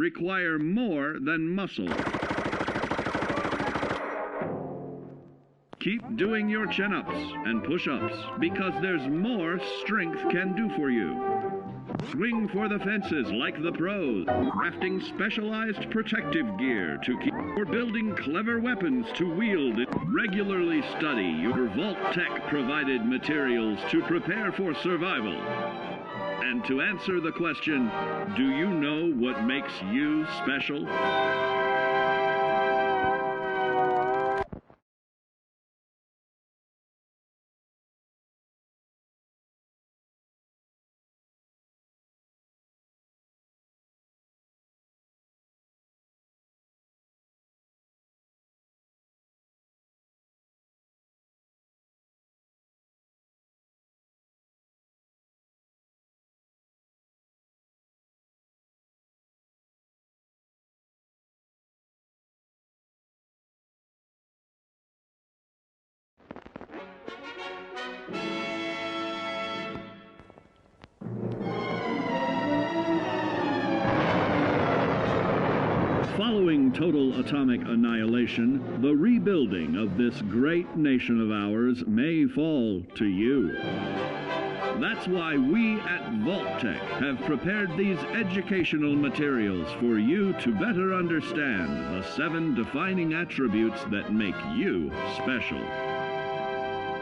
require more than muscle. Keep doing your chin-ups and push-ups because there's more strength can do for you. Swing for the fences like the pros, crafting specialized protective gear to keep or building clever weapons to wield. Regularly study your Vault-Tec provided materials to prepare for survival. And to answer the question, do you know what makes you special? Following total atomic annihilation, the rebuilding of this great nation of ours may fall to you. That's why we at Vault-Tec have prepared these educational materials for you to better understand the 7 defining attributes that make you special.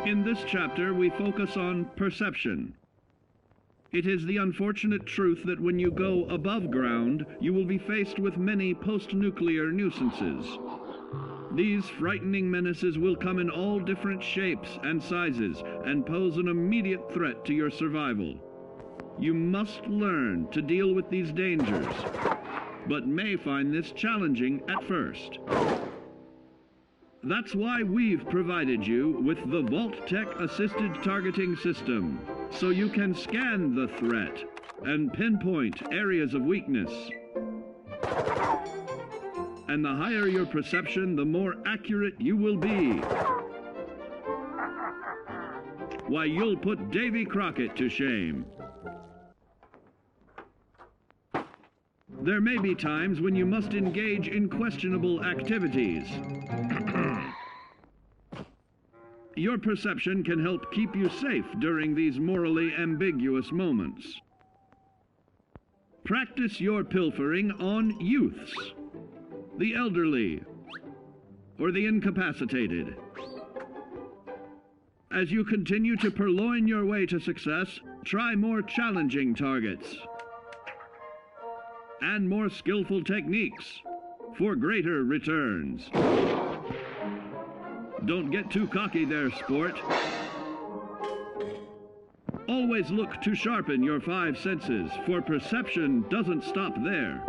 In this chapter, we focus on perception. It is the unfortunate truth that when you go above ground, you will be faced with many post-nuclear nuisances. These frightening menaces will come in all different shapes and sizes and pose an immediate threat to your survival. You must learn to deal with these dangers, but may find this challenging at first. That's why we've provided you with the Vault-Tec Assisted Targeting System, so you can scan the threat and pinpoint areas of weakness. And the higher your perception, the more accurate you will be. Why, you'll put Davy Crockett to shame. There may be times when you must engage in questionable activities. Your perception can help keep you safe during these morally ambiguous moments. Practice your pilfering on youths, the elderly, or the incapacitated. As you continue to purloin your way to success, try more challenging targets and more skillful techniques for greater returns. Don't get too cocky there, sport. Always look to sharpen your 5 senses, for perception doesn't stop there.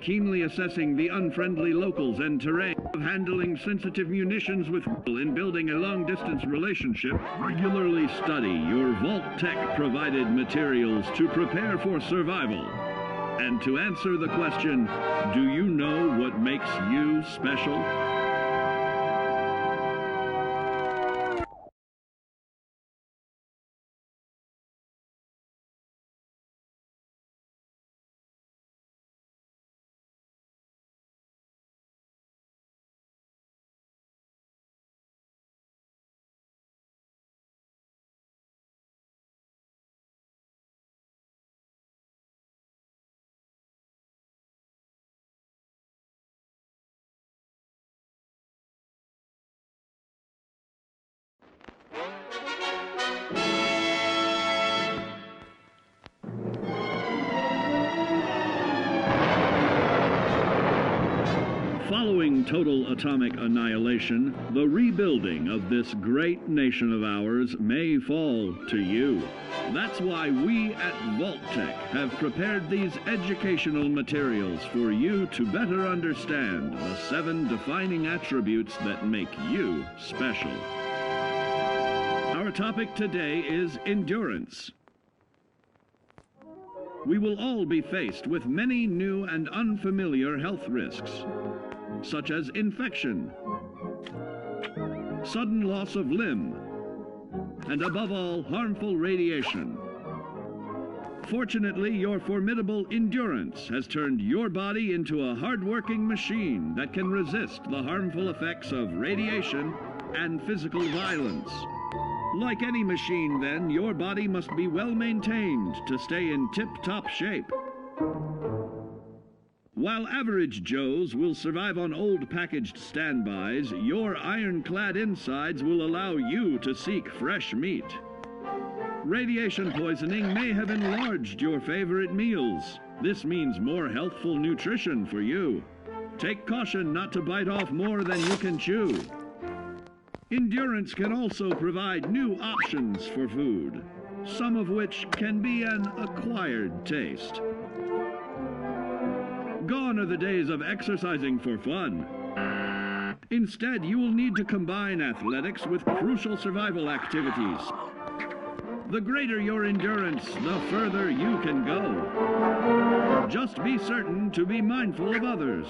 Keenly assessing the unfriendly locals and terrain, of handling sensitive munitions with in building a long-distance relationship, regularly study your Vault-Tec provided materials to prepare for survival. And to answer the question, do you know what makes you special? Following total atomic annihilation, the rebuilding of this great nation of ours may fall to you. That's why we at Vault-Tec have prepared these educational materials for you to better understand the 7 defining attributes that make you special. Our topic today is endurance. We will all be faced with many new and unfamiliar health risks, such as infection, sudden loss of limb, and above all, harmful radiation. Fortunately, your formidable endurance has turned your body into a hard-working machine that can resist the harmful effects of radiation and physical violence. Like any machine, then, your body must be well maintained to stay in tip-top shape. While average Joes will survive on old packaged standbys, your ironclad insides will allow you to seek fresh meat. Radiation poisoning may have enlarged your favorite meals. This means more healthful nutrition for you. Take caution not to bite off more than you can chew. Endurance can also provide new options for food, some of which can be an acquired taste. Gone are the days of exercising for fun. Instead, you will need to combine athletics with crucial survival activities. The greater your endurance, the further you can go. Just be certain to be mindful of others.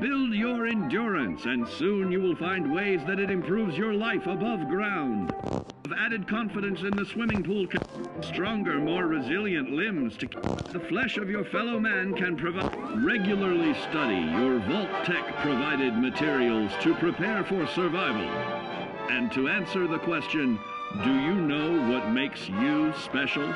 Build your endurance, and soon you will find ways that it improves your life above ground. Have added confidence in the swimming pool, stronger, more resilient limbs to the flesh of your fellow man can provide. Regularly study your Vault-Tec provided materials to prepare for survival. And to answer the question, do you know what makes you special?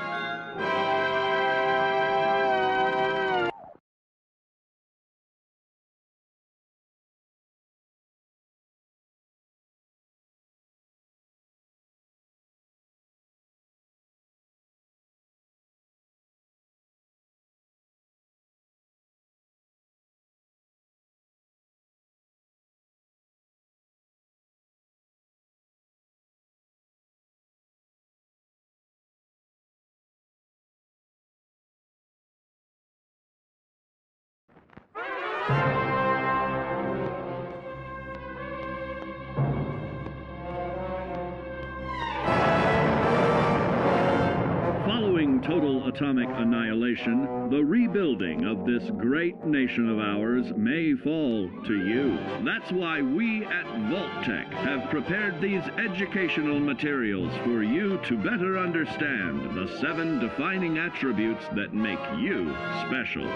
Following total atomic annihilation, the rebuilding of this great nation of ours may fall to you. That's why we at Vault-Tec have prepared these educational materials for you to better understand the 7 defining attributes that make you special.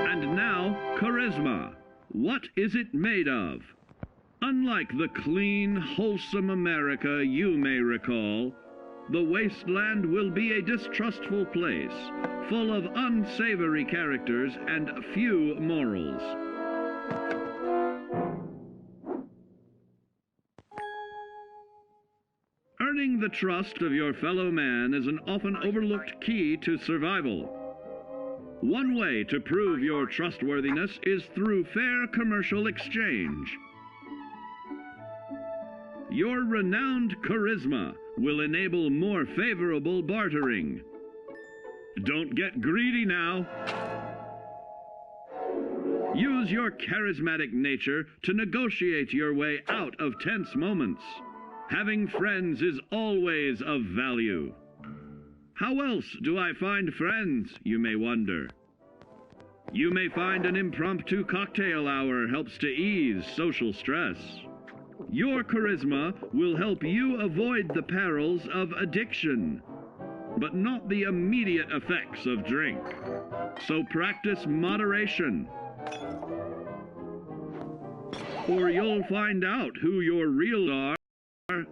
And now, charisma. What is it made of? Unlike the clean, wholesome America you may recall, the wasteland will be a distrustful place, full of unsavory characters and few morals. Earning the trust of your fellow man is an often overlooked key to survival. One way to prove your trustworthiness is through fair commercial exchange. Your renowned charisma will enable more favorable bartering. Don't get greedy now. Use your charismatic nature to negotiate your way out of tense moments. Having friends is always of value. How else do I find friends, you may wonder? You may find an impromptu cocktail hour helps to ease social stress. Your charisma will help you avoid the perils of addiction, but not the immediate effects of drink. So practice moderation, or you'll find out who your real are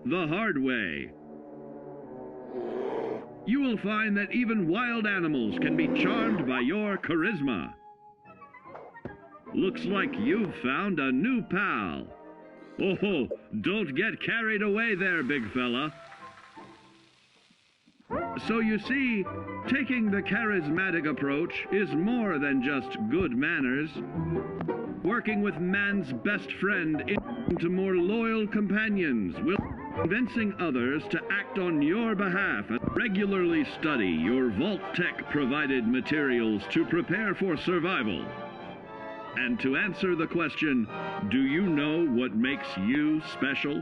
the hard way. You will find that even wild animals can be charmed by your charisma. Looks like you've found a new pal. Oh, don't get carried away there, big fella. So you see, taking the charismatic approach is more than just good manners. Working with man's best friend into more loyal companions will convincing others to act on your behalf. And regularly study your Vault-Tec provided materials to prepare for survival. And to answer the question, do you know what makes you special?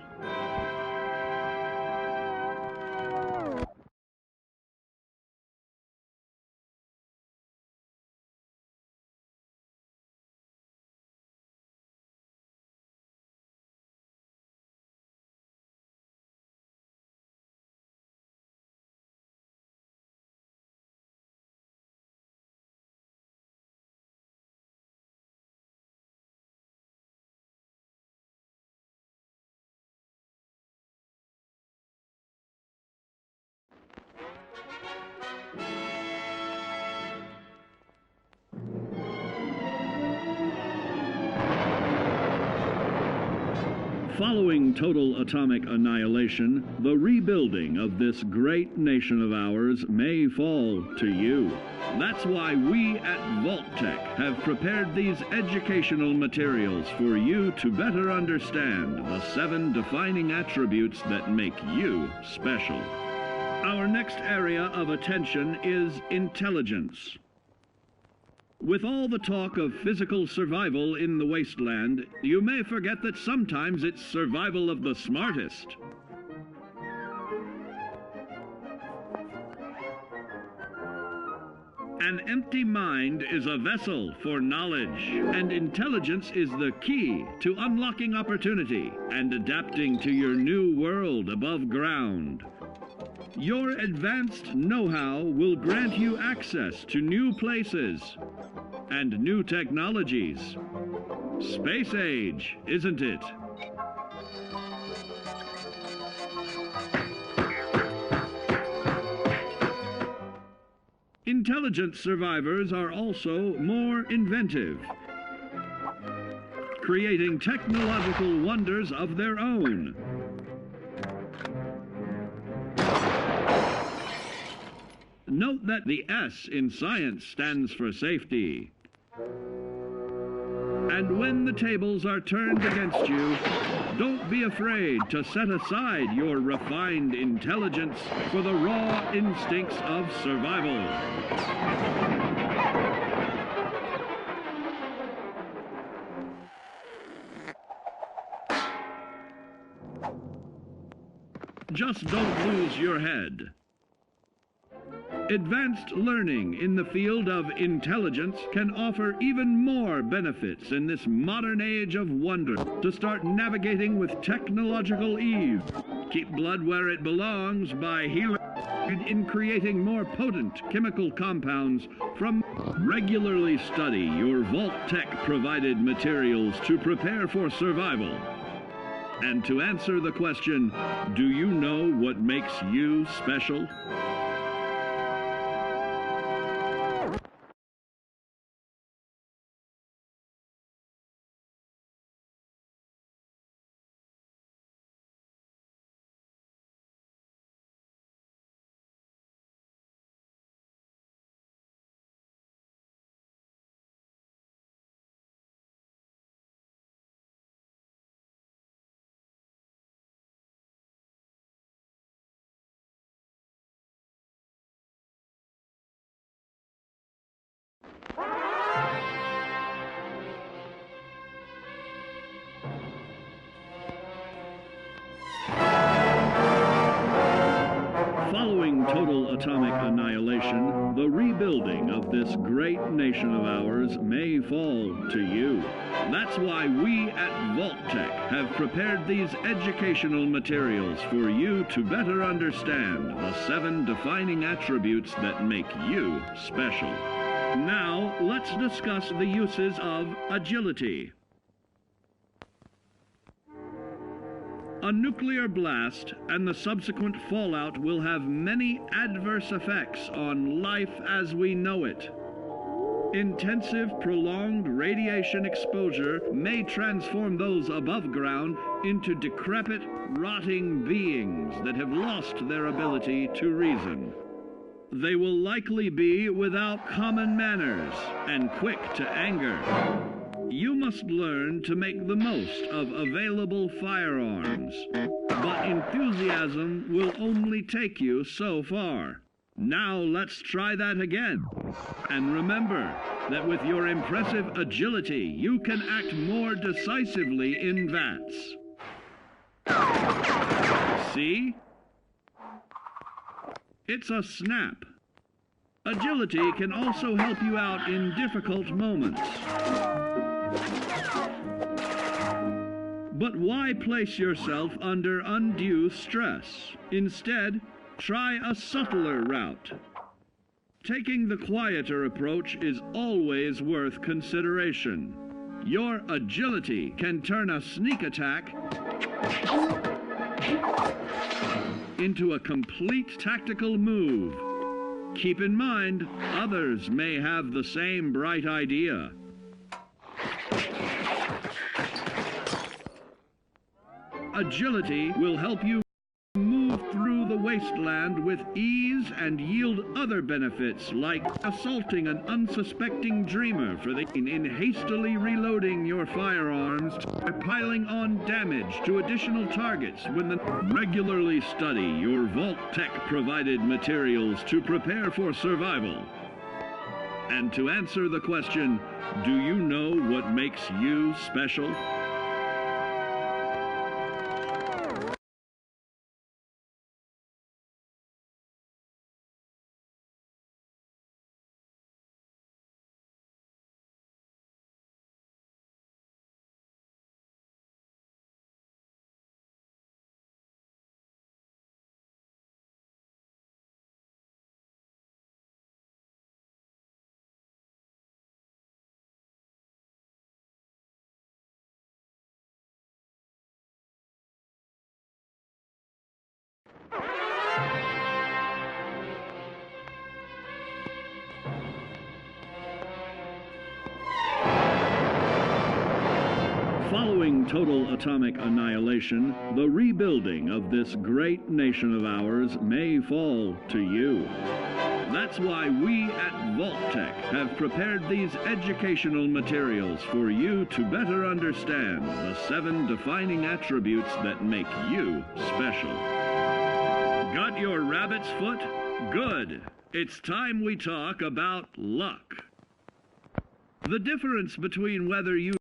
Following total atomic annihilation, the rebuilding of this great nation of ours may fall to you. That's why we at Vault-Tec have prepared these educational materials for you to better understand the 7 defining attributes that make you special. Our next area of attention is intelligence. With all the talk of physical survival in the wasteland, you may forget that sometimes it's survival of the smartest. An empty mind is a vessel for knowledge, and intelligence is the key to unlocking opportunity and adapting to your new world above ground. Your advanced know-how will grant you access to new places and new technologies. Space age, isn't it? Intelligent survivors are also more inventive, creating technological wonders of their own. Note that the S in science stands for safety. And when the tables are turned against you, don't be afraid to set aside your refined intelligence for the raw instincts of survival. Just don't lose your head. Advanced learning in the field of intelligence can offer even more benefits in this modern age of wonder. To start navigating with technological ease, keep blood where it belongs by healing in creating more potent chemical compounds from. Regularly study your Vault-Tec provided materials to prepare for survival. And to answer the question, do you know what makes you special? Following total atomic annihilation, the rebuilding of this great nation of ours may fall to you. That's why we at Vault-Tec have prepared these educational materials for you to better understand the 7 defining attributes that make you special. Now, let's discuss the uses of agility. A nuclear blast and the subsequent fallout will have many adverse effects on life as we know it. Intensive, prolonged radiation exposure may transform those above ground into decrepit, rotting beings that have lost their ability to reason. They will likely be without common manners and quick to anger. You must learn to make the most of available firearms, but enthusiasm will only take you so far. Now let's try that again. And remember that with your impressive agility, you can act more decisively in VATS. See? It's a snap. Agility can also help you out in difficult moments. But why place yourself under undue stress? Instead, try a subtler route. Taking the quieter approach is always worth consideration. Your agility can turn a sneak attack into a complete tactical move. Keep in mind, others may have the same bright idea. agility will help you move through the wasteland with ease and yield other benefits like assaulting an unsuspecting dreamer in hastily reloading your firearms or piling on damage to additional targets regularly study your Vault-Tec provided materials to prepare for survival. And to answer the question, do you know what makes you special? Following total atomic annihilation, the rebuilding of this great nation of ours may fall to you. That's why we at Vault-Tec have prepared these educational materials for you to better understand the 7 defining attributes that make you special. Got your rabbit's foot? Good. It's time we talk about luck. The difference between whether you